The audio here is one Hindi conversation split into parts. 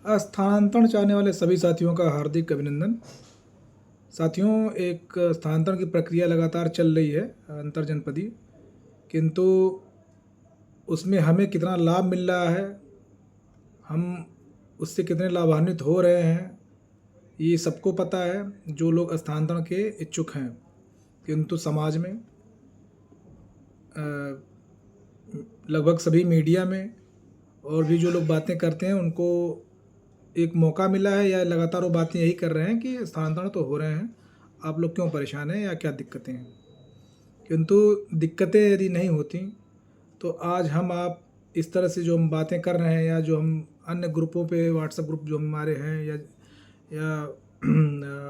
स्थानांतरण चाहने वाले सभी साथियों का हार्दिक अभिनंदन। साथियों, एक स्थानांतरण की प्रक्रिया लगातार चल रही है अंतरजनपदीय, किंतु उसमें हमें कितना लाभ मिल रहा है, हम उससे कितने लाभान्वित हो रहे हैं, ये सबको पता है जो लोग स्थानांतरण के इच्छुक हैं। किंतु समाज में लगभग सभी मीडिया में और भी जो लोग बातें करते हैं उनको एक मौका मिला है या लगातार वो बातें यही कर रहे हैं कि स्थानांतरण तो हो रहे हैं, आप लोग क्यों परेशान हैं या क्या दिक्कतें हैं। किंतु दिक्कतें यदि नहीं होती तो आज हम आप इस तरह से जो हम बातें कर रहे हैं या जो हम अन्य ग्रुपों पे, व्हाट्सएप ग्रुप जो हमारे हैं या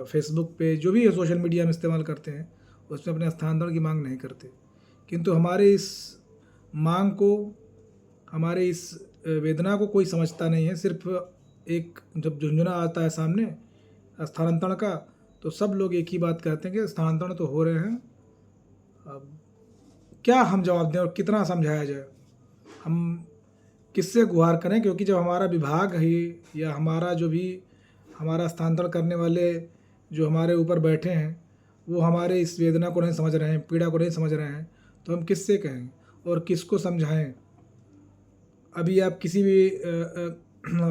फेसबुक पे जो भी सोशल मीडिया में इस्तेमाल करते हैं, उसमें अपने स्थानांतरण की मांग नहीं करते। किंतु हमारे इस मांग को, हमारे इस वेदना को कोई समझता नहीं है। सिर्फ एक जब झुंझुना आता है सामने स्थानांतरण का, तो सब लोग एक ही बात कहते हैं कि स्थानांतरण तो हो रहे हैं। अब क्या हम जवाब दें और कितना समझाया जाए, हम किससे गुहार करें, क्योंकि जब हमारा विभाग ही या हमारा जो भी हमारा स्थानांतरण करने वाले जो हमारे ऊपर बैठे हैं वो हमारे इस वेदना को नहीं समझ रहे हैं, पीड़ा को नहीं समझ रहे हैं, तो हम किससे कहें और किसको समझाएं। अभी आप किसी भी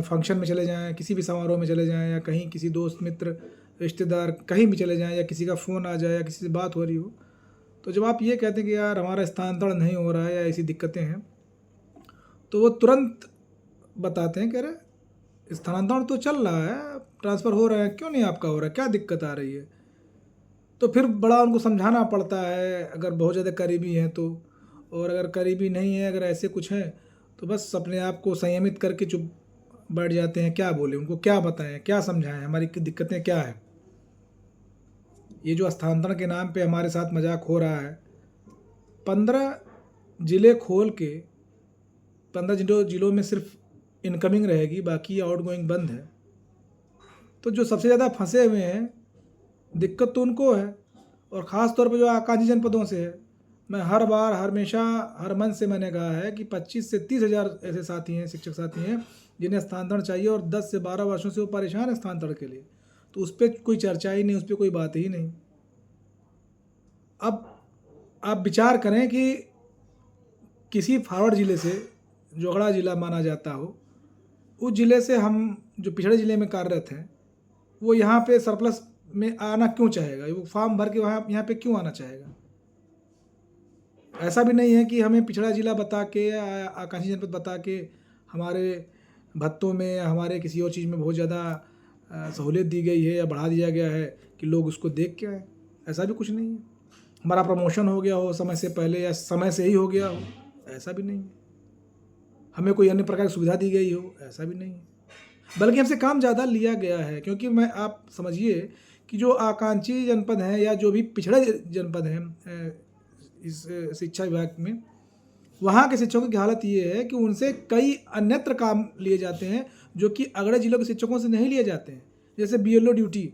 फंक्शन में चले जाएं, किसी भी समारोह में चले जाएं, या कहीं किसी दोस्त मित्र रिश्तेदार कहीं भी चले जाएं, या किसी का फ़ोन आ जाए या किसी से बात हो रही हो, तो जब आप ये कहते हैं कि यार हमारा स्थानांतरण नहीं हो रहा है या ऐसी दिक्कतें हैं, तो वो तुरंत बताते हैं कि अरे स्थानांतरण तो चल रहा है, ट्रांसफ़र हो रहा है, क्यों नहीं आपका हो रहा है, क्या दिक्कत आ रही है। तो फिर बड़ा उनको समझाना पड़ता है अगर बहुत ज़्यादा करीबी हैं तो, और अगर करीबी नहीं है, अगर ऐसे कुछ है तो बस अपने आप को संयमित करके चुप बैठ जाते हैं। क्या बोले उनको, क्या बताएं, क्या समझाएं, हमारी दिक्कतें क्या है। ये जो स्थानांतरण के नाम पे हमारे साथ मजाक हो रहा है, 15 ज़िले खोल के 15 जिलों में सिर्फ इनकमिंग रहेगी, बाकी आउट गोइंग बंद है। तो जो सबसे ज़्यादा फंसे हुए हैं, दिक्कत तो उनको है, और ख़ास तौर पे जो आकांक्षी जनपदों से है। मैं हर बार हमेशा हर मन से मैंने कहा है कि 25 से 30 हज़ार ऐसे साथी हैं, शिक्षक साथी हैं जिन्हें स्थानांतरण चाहिए, और 10 से 12 वर्षों से वो परेशान है स्थानांतरण के लिए। तो उस पर कोई चर्चा ही नहीं, उस पर कोई बात ही नहीं। अब आप विचार करें कि किसी फॉरवर्ड ज़िले से, जो अगड़ा ज़िला माना जाता हो, उस ज़िले से हम जो पिछड़े ज़िले में कार्यरत हैं, वो यहाँ पे सरप्लस में आना क्यों चाहेगा, वो फॉर्म भर के वहाँ यहाँ पे क्यों आना चाहेगा। ऐसा भी नहीं है कि हमें पिछड़ा ज़िला बता के, आकांक्षी जनपद बता के हमारे भत्तों में या हमारे किसी और चीज़ में बहुत ज़्यादा सहूलियत दी गई है या बढ़ा दिया गया है कि लोग उसको देख के आए। ऐसा भी कुछ नहीं है। हमारा प्रमोशन हो गया हो समय से पहले या समय से ही हो गया हो, ऐसा भी नहीं है। हमें कोई अन्य प्रकार की सुविधा दी गई हो, ऐसा भी नहीं है। बल्कि हमसे काम ज़्यादा लिया गया है, क्योंकि मैं आप समझिए कि जो आकांक्षी जनपद हैं या जो भी पिछड़े जनपद हैं इस शिक्षा विभाग में, वहाँ के शिक्षकों की हालत ये है कि उनसे कई अन्यत्र काम लिए जाते हैं जो कि अगड़े जिलों के शिक्षकों से नहीं लिए जाते हैं। जैसे बीएलओ ड्यूटी,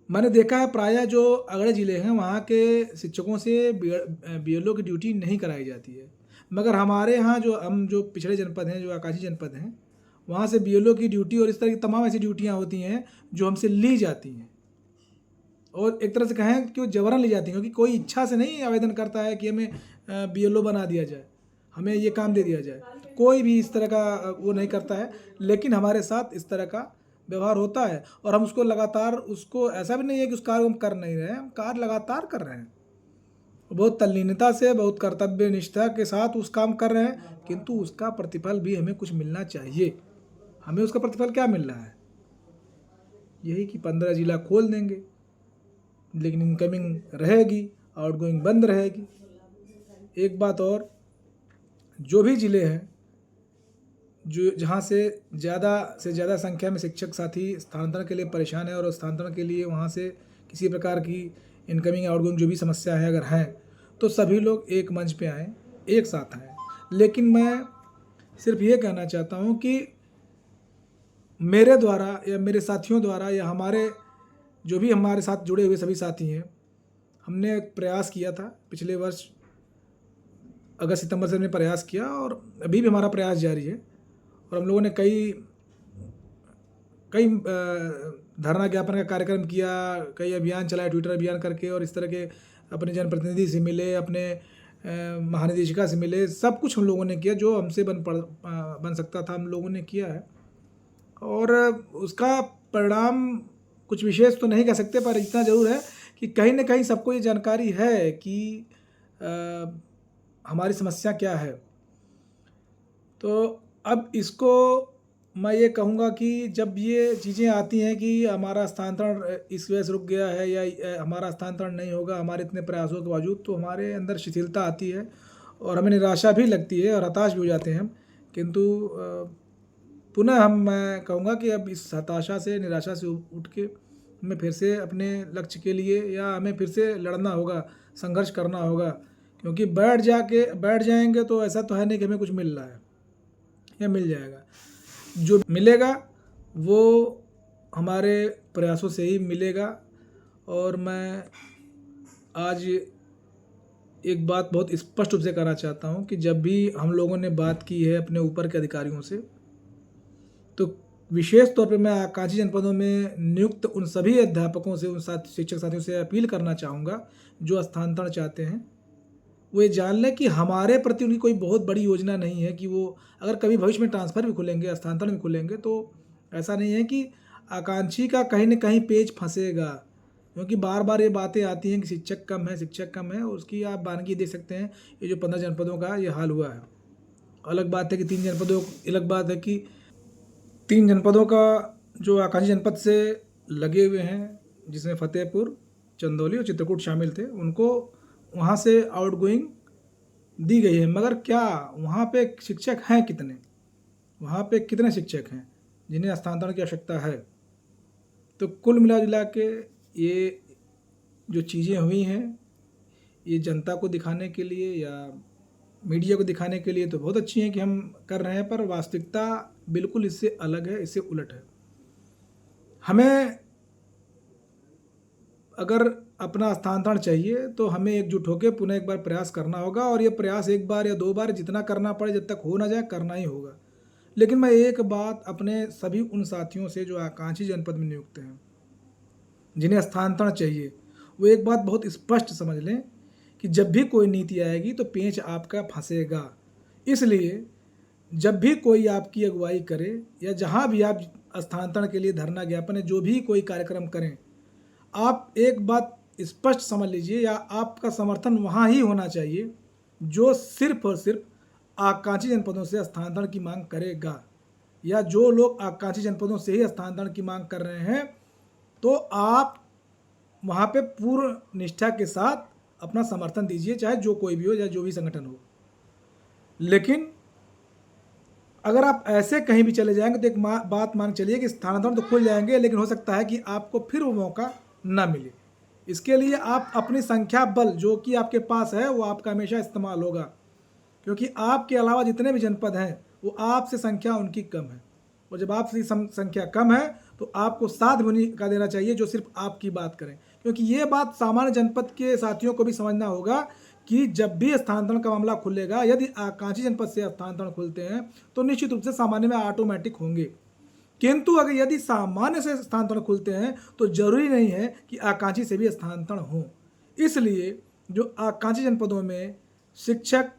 मैंने देखा है प्रायः जो अगड़े ज़िले हैं वहाँ के शिक्षकों से बीएलओ की ड्यूटी नहीं कराई जाती है, मगर हमारे यहाँ जो पिछड़े जनपद हैं, जो आकांक्षी जनपद हैं, वहाँ से बीएलओ की ड्यूटी और इस तरह की तमाम ऐसी ड्यूटियाँ होती हैं जो हमसे ली जाती हैं, और एक तरह से कहें कि वो जबरन ली जाती हैं, क्योंकि कोई इच्छा से नहीं आवेदन करता है कि हमें बीएलओ बना दिया जाए, हमें ये काम दे दिया जाए। कोई भी इस तरह का वो नहीं करता है, लेकिन हमारे साथ इस तरह का व्यवहार होता है, और हम उसको लगातार, उसको ऐसा भी नहीं है कि उस कार्य को हम कर नहीं रहे हैं, हम कार्य लगातार कर रहे हैं, बहुत तल्लीनता से, बहुत कर्तव्य निष्ठा के साथ उस काम कर रहे हैं। किंतु उसका प्रतिफल भी हमें कुछ मिलना चाहिए। हमें उसका प्रतिफल क्या मिल रहा है, यही कि 15 जिला खोल देंगे, लेकिन इनकमिंग रहेगी, आउटगोइंग बंद रहेगी। एक बात और, जो भी ज़िले हैं जो जहाँ से ज़्यादा संख्या में शिक्षक साथी स्थानांतरण के लिए परेशान है, और स्थानांतरण के लिए वहाँ से किसी प्रकार की इनकमिंग आउटगोइंग जो भी समस्या है अगर हैं, तो सभी लोग एक मंच पे आएँ, एक साथ आएँ। लेकिन मैं सिर्फ ये कहना चाहता हूँ कि मेरे द्वारा या मेरे साथियों द्वारा या हमारे जो भी हमारे साथ जुड़े हुए सभी साथी हैं, हमने एक प्रयास किया था पिछले वर्ष अगस्त सितंबर से हमने प्रयास किया, और अभी भी हमारा प्रयास जारी है। और हम लोगों ने कई कई धरना ज्ञापन का कार्यक्रम किया, कई अभियान चलाए, ट्विटर अभियान करके, और इस तरह के अपने जनप्रतिनिधि से मिले, अपने महानिदेशिका से मिले, सब कुछ हम लोगों ने किया जो हमसे बन सकता था, हम लोगों ने किया है। और उसका परिणाम कुछ विशेष तो नहीं कह सकते, पर इतना ज़रूर है कि कहीं ना कहीं सबको ये जानकारी है कि हमारी समस्या क्या है। तो अब इसको मैं ये कहूँगा कि जब ये चीज़ें आती हैं कि हमारा स्थानांतरण इस वजह से रुक गया है या हमारा स्थानांतरण नहीं होगा हमारे इतने प्रयासों के बावजूद, तो हमारे अंदर शिथिलता आती है और हमें निराशा भी लगती है और हताश भी हो जाते हैं हम। किंतु पुनः मैं कहूँगा कि अब इस हताशा से, निराशा से उठ के हमें फिर से अपने लक्ष्य के लिए या हमें फिर से लड़ना होगा, संघर्ष करना होगा। क्योंकि बैठ जाएंगे तो ऐसा तो है नहीं कि हमें कुछ मिल रहा है या मिल जाएगा। जो मिलेगा वो हमारे प्रयासों से ही मिलेगा। और मैं आज एक बात बहुत स्पष्ट रूप से कहना चाहता हूँ कि जब भी हम लोगों ने बात की है अपने ऊपर के अधिकारियों से, तो विशेष तौर पे मैं आकांक्षी जनपदों में नियुक्त उन सभी अध्यापकों से, उन शिक्षक साथियों से अपील करना चाहूँगा जो स्थानांतरण चाहते हैं, वो ये जान लें कि हमारे प्रति उनकी कोई बहुत बड़ी योजना नहीं है कि वो अगर कभी भविष्य में ट्रांसफ़र भी खुलेंगे, स्थानांतरण भी खुलेंगे, तो ऐसा नहीं है कि आकांक्षी का कहीं न कहीं पेच फंसेगा। क्योंकि बार बार ये बातें आती हैं कि शिक्षक कम है, उसकी आप बानगी देख सकते हैं। ये जो 15 जनपदों का ये हाल हुआ है। अलग बात है कि 3 जनपदों का जो आकांक्षी जनपद से लगे हुए हैं, जिसमें फतेहपुर, चंदौली और चित्रकूट शामिल थे, उनको वहाँ से आउटगोइंग दी गई है। मगर क्या वहाँ पे शिक्षक हैं कितने? वहाँ पे कितने शिक्षक हैं जिन्हें स्थानांतरण की आवश्यकता है? तो कुल मिला जुला के ये जो चीज़ें हुई हैं, ये जनता को दिखाने के लिए या मीडिया को दिखाने के लिए तो बहुत अच्छी हैं कि हम कर रहे हैं, पर वास्तविकता बिल्कुल इससे अलग है, इससे उलट है। हमें अगर अपना स्थानांतरण चाहिए तो हमें एकजुट होकर पुनः एक बार प्रयास करना होगा, और ये प्रयास एक बार या 2 बार जितना करना पड़े, जब तक हो ना जाए, करना ही होगा। लेकिन मैं एक बात अपने सभी उन साथियों से जो आकांक्षी जनपद में नियुक्त हैं, जिन्हें स्थानांतरण चाहिए, वो एक बात बहुत स्पष्ट समझ लें कि जब भी कोई नीति आएगी तो पेंच आपका फंसेगा। इसलिए जब भी कोई आपकी अगुवाई करे या जहाँ भी आप स्थानांतरण के लिए धरना ज्ञापन है, जो भी कोई कार्यक्रम करें, आप एक बात स्पष्ट समझ लीजिए, या आपका समर्थन वहाँ ही होना चाहिए जो सिर्फ और सिर्फ आकांक्षी जनपदों से स्थानांतरण की मांग करेगा, या जो लोग आकांक्षी जनपदों से ही स्थानांतरण की मांग कर रहे हैं, तो आप वहाँ पे पूर्ण निष्ठा के साथ अपना समर्थन दीजिए, चाहे जो कोई भी हो या जो भी संगठन हो। लेकिन अगर आप ऐसे कहीं भी चले जाएंगे तो एक बात मान चलिए कि स्थानांतरण तो खुल जाएंगे, लेकिन हो सकता है कि आपको फिर वो मौका ना मिले। इसके लिए आप अपनी संख्या बल जो कि आपके पास है वो आपका हमेशा इस्तेमाल होगा, क्योंकि आपके अलावा जितने भी जनपद हैं वो आपसे संख्या उनकी कम है, और जब आपकी संख्या कम है तो आपको साथ भूमिका देना चाहिए जो सिर्फ आपकी बात करें। क्योंकि ये बात सामान्य जनपद के साथियों को भी समझना होगा कि जब भी स्थानांतरण का मामला खुलेगा, यदि आकांक्षी जनपद से स्थानांतरण खुलते हैं तो निश्चित रूप से सामान्य में ऑटोमेटिक होंगे, किंतु अगर यदि सामान्य से स्थानांतरण खुलते हैं तो जरूरी नहीं है कि आकांक्षी से भी स्थानांतरण हो। इसलिए जो आकांक्षी जनपदों में शिक्षक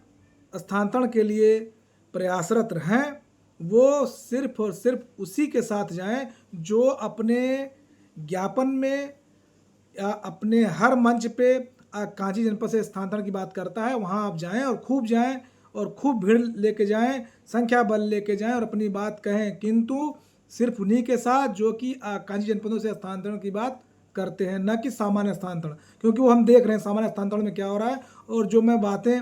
स्थानांतरण के लिए प्रयासरत हैं, वो सिर्फ और सिर्फ उसी के साथ जाएं जो अपने ज्ञापन में या अपने हर मंच पे आकांक्षी जनपद से स्थानांतरण की बात करता है। वहाँ आप जाएं और खूब भीड़ लेके जाएं, संख्या बल लेके जाएं और अपनी बात कहें, किंतु सिर्फ उन्हीं के साथ जो कि आकांक्षी जनपदों से स्थानांतरण की बात करते हैं, न कि सामान्य स्थानांतरण। क्योंकि वो हम देख रहे हैं सामान्य स्थानांतरण में क्या हो रहा है, और जो मैं बातें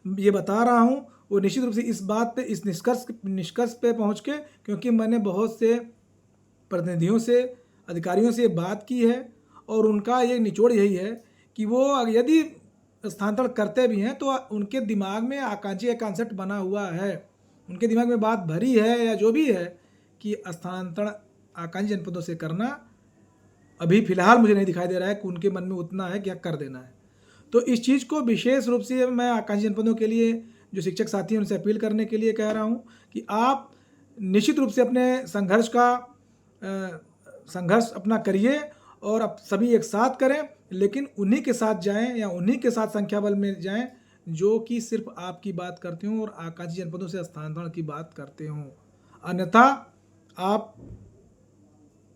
ये बता रहा हूँ वो निश्चित रूप से इस बात पे, इस निष्कर्ष पे पहुँच के, क्योंकि मैंने बहुत से प्रतिनिधियों से, अधिकारियों से बात की है, और उनका ये निचोड़ यही है कि वो यदि स्थानांतरण करते भी हैं तो उनके दिमाग में आकांक्षी का कॉन्सेप्ट बना हुआ है, उनके दिमाग में बात भरी है या जो भी है कि स्थानांतरण आकांक्षी जनपदों से करना अभी फ़िलहाल मुझे नहीं दिखाई दे रहा है कि उनके मन में उतना है कि कर देना है। तो इस चीज़ को विशेष रूप से मैं आकांक्षी जनपदों के लिए जो शिक्षक साथी हैं उनसे अपील करने के लिए कह रहा हूँ कि आप निश्चित रूप से अपने संघर्ष अपना करिए और अब सभी एक साथ करें, लेकिन उन्हीं के साथ जाएं या उन्हीं के साथ संख्या बल में जाएं जो कि सिर्फ आपकी बात करते हों और आकांक्षी जनपदों से स्थानांतरण की बात करते हों। अन्यथा आप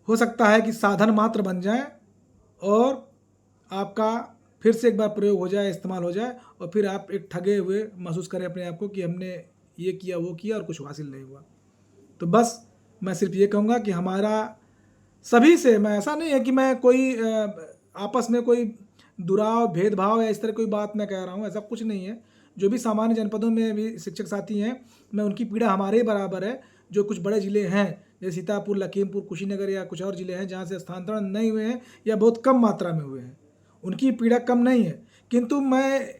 हो सकता है कि साधन मात्र बन जाएं और आपका फिर से एक बार प्रयोग हो जाए, इस्तेमाल हो जाए और फिर आप एक ठगे हुए महसूस करें अपने आप को कि हमने ये किया वो किया और कुछ हासिल नहीं हुआ। तो बस मैं सिर्फ ये कहूँगा कि हमारा सभी से, मैं ऐसा नहीं है कि मैं कोई आपस में कोई दुराव भेदभाव या इस तरह कोई बात मैं कह रहा हूँ, ऐसा कुछ नहीं है। जो भी सामान्य जनपदों में भी शिक्षक साथी हैं, मैं उनकी पीड़ा हमारे ही बराबर है। जो कुछ बड़े ज़िले हैं जैसे सीतापुर, लखीमपुर, कुशीनगर या कुछ और ज़िले हैं जहाँ से स्थानांतरण नहीं हुए हैं या बहुत कम मात्रा में हुए हैं, उनकी पीड़ा कम नहीं है। किंतु मैं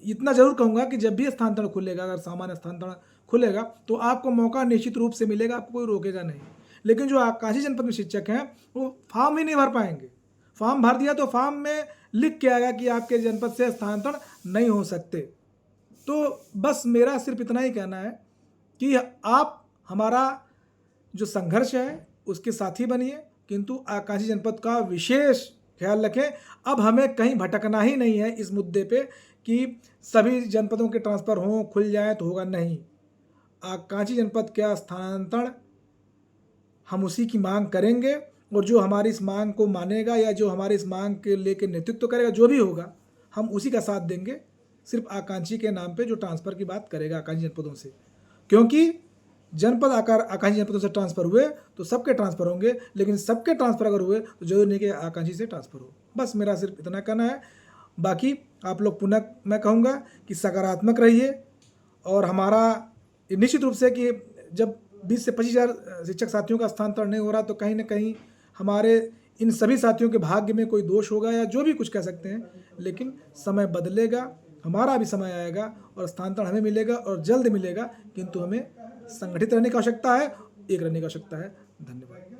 इतना ज़रूर कहूँगा कि जब भी स्थानांतरण खुलेगा, अगर सामान्य स्थानांतरण खुलेगा तो आपको मौका निश्चित रूप से मिलेगा, आपको कोई रोकेगा नहीं। लेकिन जो आकांक्षी जनपद में शिक्षक हैं वो फॉर्म ही नहीं भर पाएंगे। फॉर्म भर दिया तो फॉर्म में लिख के आएगा कि आपके जनपद से स्थानांतरण नहीं हो सकते। तो बस मेरा सिर्फ इतना ही कहना है कि आप हमारा जो संघर्ष है उसके साथी बनिए, किंतु आकांक्षी जनपद का विशेष ख्याल रखें। अब हमें कहीं भटकना ही नहीं है इस मुद्दे पे कि सभी जनपदों के ट्रांसफ़र हों, खुल जाएँ तो होगा, नहीं। आकांक्षी जनपद का स्थानांतरण हम उसी की मांग करेंगे और जो हमारी इस मांग को मानेगा या जो हमारी इस मांग के लेके नेतृत्व करेगा, जो भी होगा हम उसी का साथ देंगे, सिर्फ आकांक्षी के नाम पे जो ट्रांसफ़र की बात करेगा आकांक्षी जनपदों से। क्योंकि जनपद आकांक्षी जनपदों से ट्रांसफ़र हुए तो सबके ट्रांसफ़र होंगे, लेकिन सबके ट्रांसफ़र अगर हुए तो जरूरी नहीं कि आकांक्षी से ट्रांसफ़र हो। बस मेरा सिर्फ इतना कहना है। बाकी आप लोग पुनः मैं कहूँगा कि सकारात्मक रहिए और हमारा निश्चित रूप से कि जब 20 से 25,000 शिक्षक साथियों का स्थानांतरण नहीं हो रहा तो कहीं ना कहीं हमारे इन सभी साथियों के भाग्य में कोई दोष होगा या जो भी कुछ कह सकते हैं, लेकिन समय बदलेगा, हमारा भी समय आएगा और स्थानांतरण हमें मिलेगा और जल्द मिलेगा। किंतु हमें संगठित रहने की आवश्यकता है, एक रहने की आवश्यकता है। धन्यवाद।